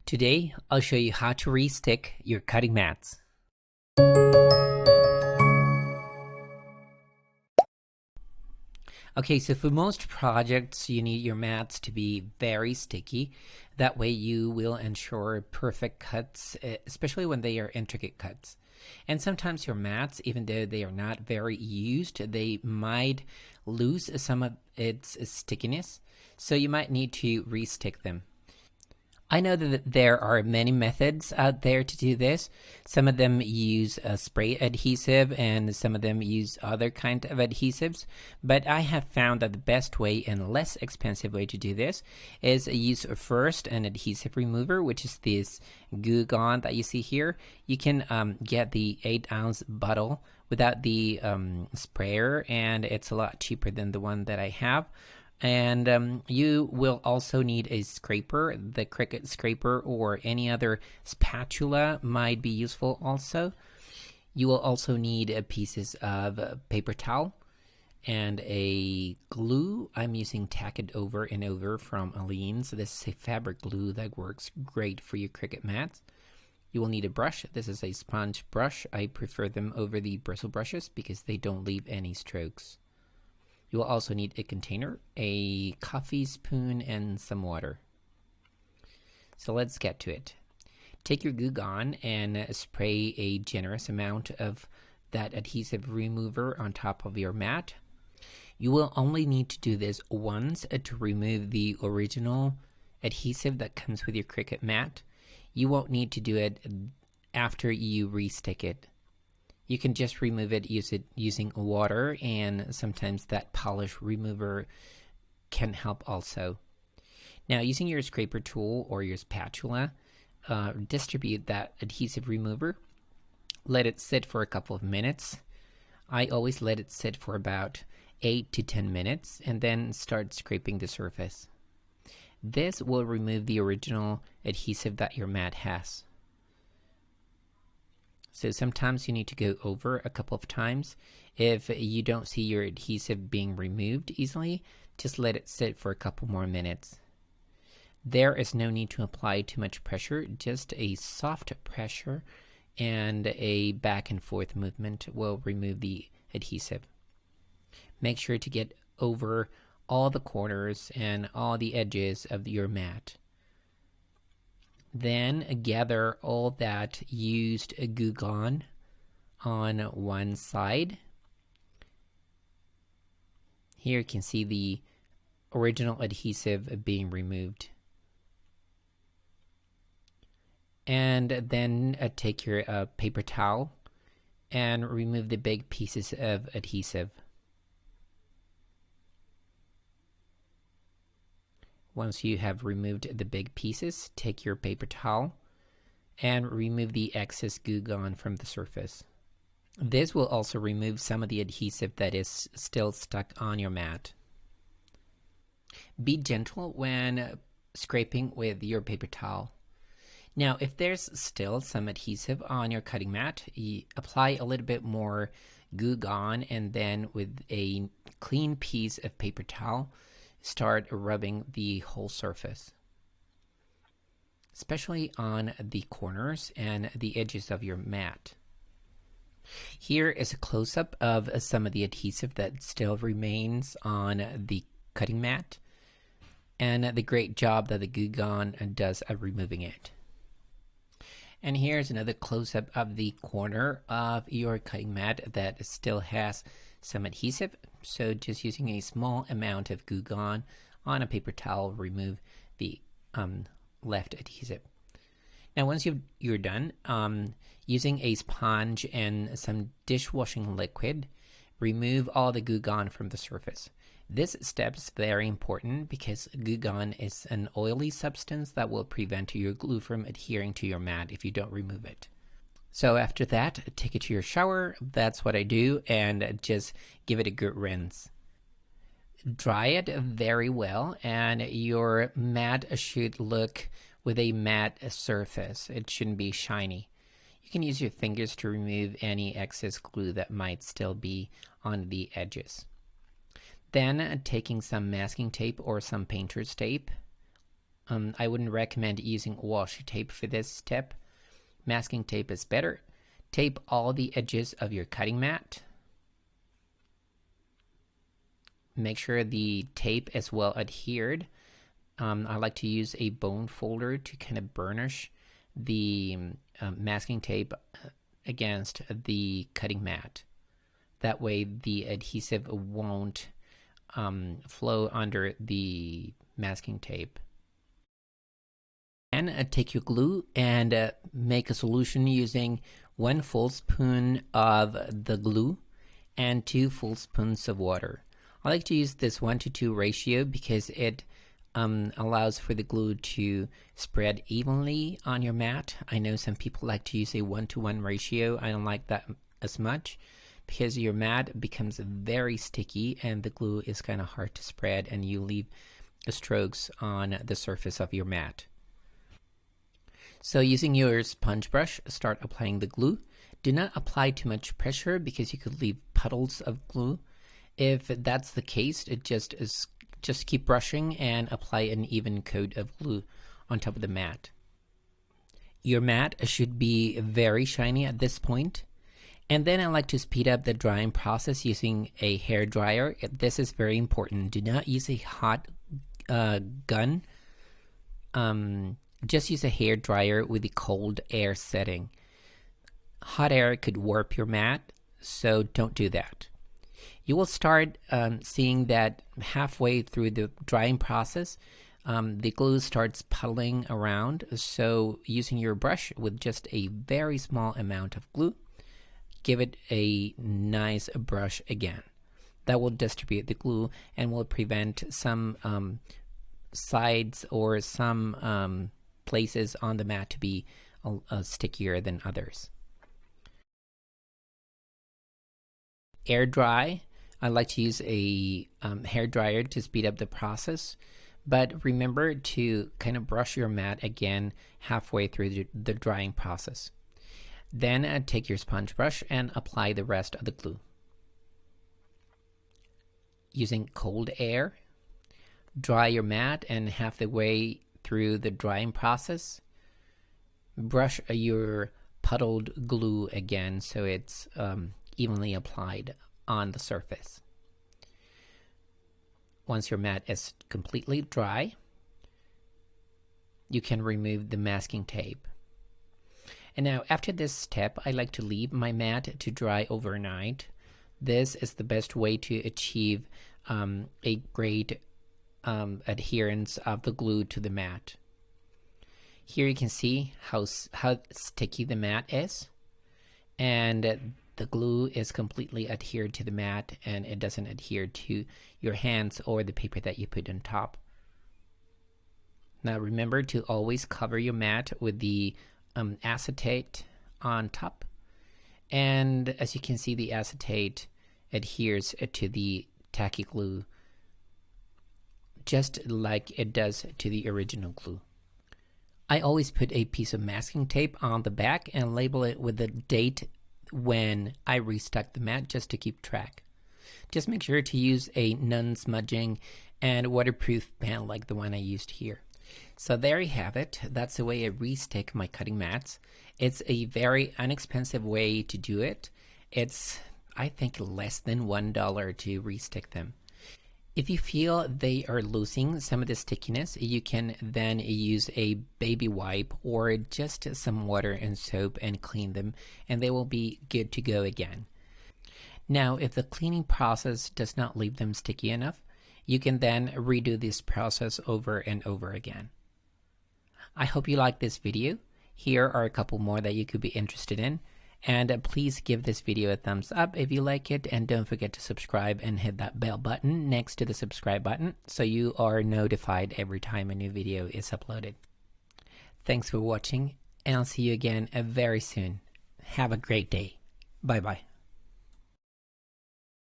Today, I'll show you how to restick your cutting mats. Okay, so for most projects, you need your mats to be very sticky. That way you will ensure perfect cuts, especially when they are intricate cuts. And sometimes your mats, even though they are not very used, they might lose some of its stickiness. So you might need to restick them. I know that there are many methods out there to do this. Some of them use a spray adhesive and some of them use other kind of adhesives. But I have found that the best way and less expensive way to do this is use first an adhesive remover, which is this Goo Gone that you see here. You can get the 8-ounce bottle without the sprayer, and it's a lot cheaper than the one that I have. And you will also need a scraper. The Cricut scraper or any other spatula might be useful also. You will also need pieces of paper towel and a glue. I'm using Tack It Over and Over from Aleene's. This is a fabric glue that works great for your Cricut mats. You will need a brush. This is a sponge brush. I prefer them over the bristle brushes because they don't leave any strokes. You will also need a container, a coffee spoon, and some water. So let's get to it. Take your Goo Gone and spray a generous amount of that adhesive remover on top of your mat. You will only need to do this once to remove the original adhesive that comes with your Cricut mat. You won't need to do it after you restick it. You can just remove it using water, and sometimes that polish remover can help also. Now, using your scraper tool or your spatula, distribute that adhesive remover. Let it sit for a couple of minutes. I always let it sit for about 8 to 10 minutes and then start scraping the surface. This will remove the original adhesive that your mat has. So sometimes you need to go over a couple of times. If you don't see your adhesive being removed easily, just let it sit for a couple more minutes. There is no need to apply too much pressure, just a soft pressure and a back and forth movement will remove the adhesive. Make sure to get over all the corners and all the edges of your mat. Then gather all that used Goo Gone on one side. Here you can see the original adhesive being removed. And then take your paper towel and remove the big pieces of adhesive. Once you have removed the big pieces, take your paper towel and remove the excess Goo Gone from the surface. This will also remove some of the adhesive that is still stuck on your mat. Be gentle when scraping with your paper towel. Now, if there's still some adhesive on your cutting mat, apply a little bit more Goo Gone, and then with a clean piece of paper towel, start rubbing the whole surface, especially on the corners and the edges of your mat. Here is a close-up of some of the adhesive that still remains on the cutting mat and the great job that the Goo Gone does at removing it. And here's another close-up of the corner of your cutting mat that still has some adhesive. So just using a small amount of Goo Gone on a paper towel, remove the left adhesive. Now once you're done, using a sponge and some dishwashing liquid, remove all the Goo Gone from the surface. This step is very important because Goo Gone is an oily substance that will prevent your glue from adhering to your mat if you don't remove it. So after that, take it to your shower. That's what I do, and just give it a good rinse. Dry it very well, and your mat should look with a matte surface. It shouldn't be shiny. You can use your fingers to remove any excess glue that might still be on the edges. Then taking some masking tape or some painter's tape I wouldn't recommend using washi tape for this step. Masking tape is better. Tape all the edges of your cutting mat. Make sure the tape is well adhered. I like to use a bone folder to kind of burnish the masking tape against the cutting mat. That way the adhesive won't flow under the masking tape. And take your glue and make a solution using 1 full spoon of the glue and 2 full spoons of water. I like to use this 1:2 ratio because it allows for the glue to spread evenly on your mat. I know some people like to use a 1:1 ratio. I don't like that as much because your mat becomes very sticky and the glue is kind of hard to spread and you leave strokes on the surface of your mat. So using your sponge brush, start applying the glue. Do not apply too much pressure because you could leave puddles of glue. If that's the case, just keep brushing and apply an even coat of glue on top of the mat. Your mat should be very shiny at this point. And then I like to speed up the drying process using a hair dryer. This is very important. Do not use a hot gun. Just use a hair dryer with the cold air setting. Hot air could warp your mat, so don't do that. You will start seeing that halfway through the drying process, the glue starts puddling around. So using your brush with just a very small amount of glue, give it a nice brush again. That will distribute the glue and will prevent some sides or some places on the mat to be stickier than others. Air dry. I like to use a hair dryer to speed up the process, but remember to kind of brush your mat again halfway through the drying process. Then take your sponge brush and apply the rest of the glue. Using cold air, dry your mat and half the way through the drying process, brush your puddled glue again so it's evenly applied on the surface. Once your mat is completely dry, you can remove the masking tape. And now after this step, I like to leave my mat to dry overnight. This is the best way to achieve a great adherence of the glue to the mat. Here you can see how sticky the mat is, and the glue is completely adhered to the mat and it doesn't adhere to your hands or the paper that you put on top. Now remember to always cover your mat with the acetate on top, and as you can see, the acetate adheres to the tacky glue just like it does to the original glue. I always put a piece of masking tape on the back and label it with the date when I restuck the mat just to keep track. Just make sure to use a non-smudging and waterproof pen like the one I used here. So there you have it. That's the way I restick my cutting mats. It's a very inexpensive way to do it. It's, I think, less than $1 to restick them. If you feel they are losing some of the stickiness, you can then use a baby wipe or just some water and soap and clean them, and they will be good to go again. Now, if the cleaning process does not leave them sticky enough, you can then redo this process over and over again. I hope you liked this video. Here are a couple more that you could be interested in. And please give this video a thumbs up if you like it, and don't forget to subscribe and hit that bell button next to the subscribe button so you are notified every time a new video is uploaded. Thanks for watching, and I'll see you again very soon. Have a great day. Bye bye.